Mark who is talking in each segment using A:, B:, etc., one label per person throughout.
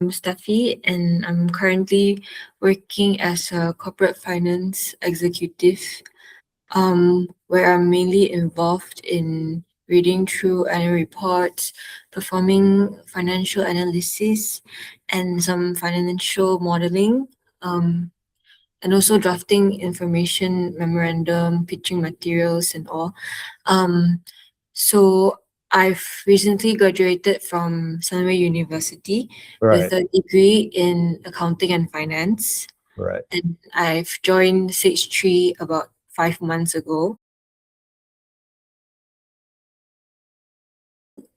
A: Steffi, and I'm currently working as a corporate finance executive, where I'm mainly involved in reading through annual reports, performing financial analysis, and some financial modeling, and also drafting information memorandum, pitching materials, and all. Um, so I've recently graduated from Sunway University with
B: Right,
A: a degree in accounting and finance,
B: right.
A: and I've joined Sage 3 about 5 months ago.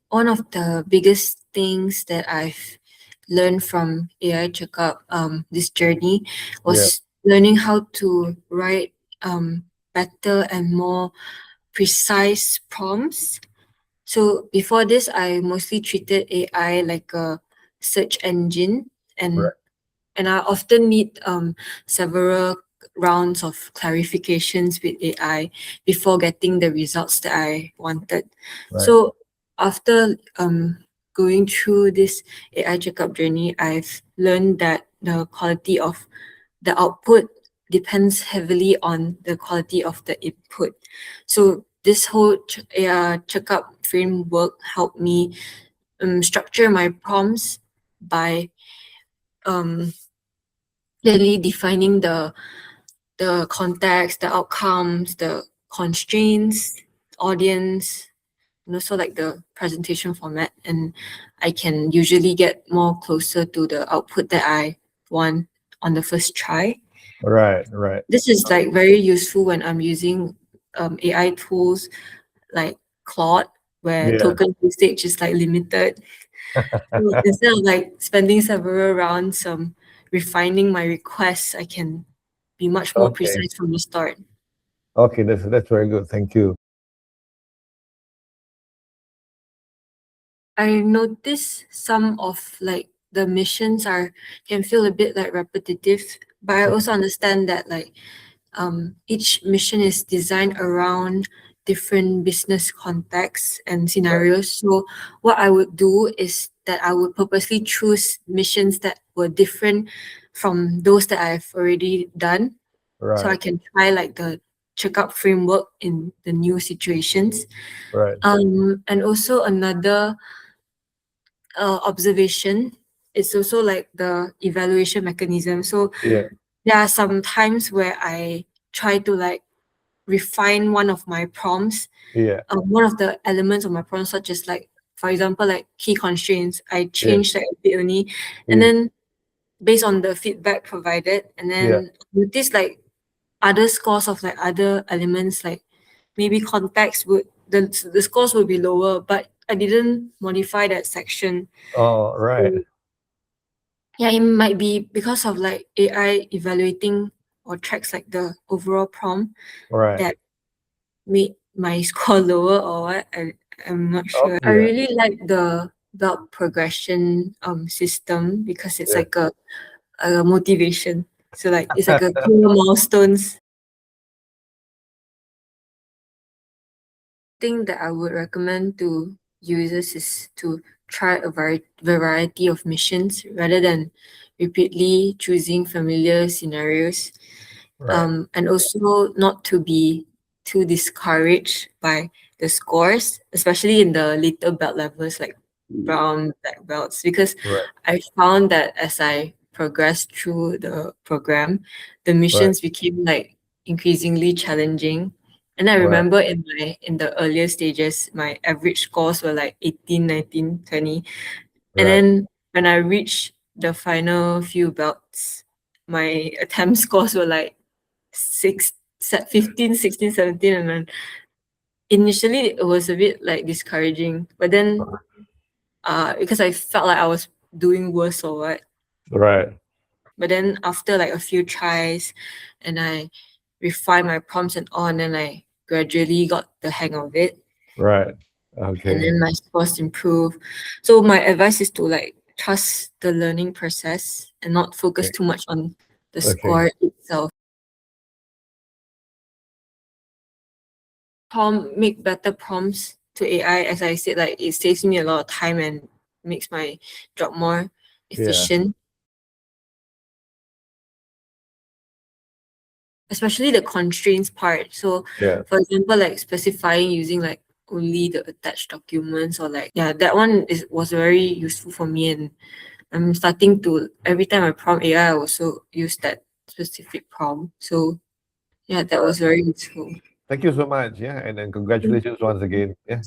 A: One of the biggest things that I've learned from AI Checkup this journey
B: Yeah,
A: was learning how to write better and more precise prompts. So before this, I mostly treated AI like a search engine, and
B: right,
A: and I often need several rounds of clarifications with AI before getting the results that I wanted.
B: right,
A: So after going through this AI checkup journey, I've learned that the quality of the output depends heavily on the quality of the input. So this whole checkup framework helped me structure my prompts by um, clearly defining the context, the outcomes, the constraints, audience, and also like the presentation format. And I can usually get more closer to the output that I want on the first try.
B: right, right.
A: This is like very useful when I'm using AI tools like Claude, where
B: Yeah.
A: token usage is like limited. So instead of like spending several rounds refining my requests, I can be much more
B: Okay.
A: precise from the start.
B: Okay, that's very good. Thank you.
A: I notice some of like the missions are can feel a bit like repetitive, but I also understand that like each mission is designed around different business contexts and
B: Right,
A: scenarios. So what I would do is that I would purposely choose missions that were different from those that I've already done, so I
B: right,
A: can try like the checkup framework in the new situations.
B: right.
A: And also another observation is also like the evaluation mechanism. So
B: Yeah,
A: there are some times where I try to like refine one of my prompts,
B: yeah,
A: one of the elements of my prompt, such as like, for example, like key constraints. I
B: yeah,
A: changed like a bit only, and
B: yeah,
A: then based on the feedback provided, and
B: yeah.
A: then notice like other scores of like other elements, like maybe context would the scores would be lower, but I didn't modify that section.
B: Oh, right,
A: So yeah, it might be because of like AI evaluating or tracks like the overall prompt
B: right.
A: that made my score lower or what. I'm not
B: Oh,
A: sure. I
B: yeah,
A: really like the belt progression system because it's
B: yeah.
A: like a motivation. So like it's like a clear milestones. Thing that I would recommend to users is to try a variety of missions rather than repeatedly choosing familiar scenarios,
B: Right.
A: and also not to be too discouraged by the scores, especially in the later belt levels like brown, black belts, because
B: Right,
A: I found that as I progressed through the program, the
B: right,
A: missions became like increasingly challenging. And I
B: right,
A: remember in the earlier stages, my average scores were like 18, 19, 20. And
B: right.
A: then when I reached the final few belts, my attempt scores were like 15, 16, 17. And then initially it was a bit like discouraging. But then because I felt like I was doing worse or what.
B: Right,
A: But then after like a few tries and I refined my prompts and all, and then I gradually got the hang of it.
B: right.
A: And
B: Okay,
A: then my scores improve. So my advice is to like trust the learning process and not focus
B: okay,
A: too much on the
B: okay,
A: score itself. Make better prompts to AI, as I said, like it saves me a lot of time and makes my job more efficient. Especially the constraints part. So
B: Yeah.
A: for example, like specifying using like only the attached documents, or like, yeah, that one was very useful for me. And I'm starting to, every time I prompt AI, I also use that specific prompt. So yeah, that was very useful.
B: Thank you so much. Yeah. And then congratulations once again. Yeah.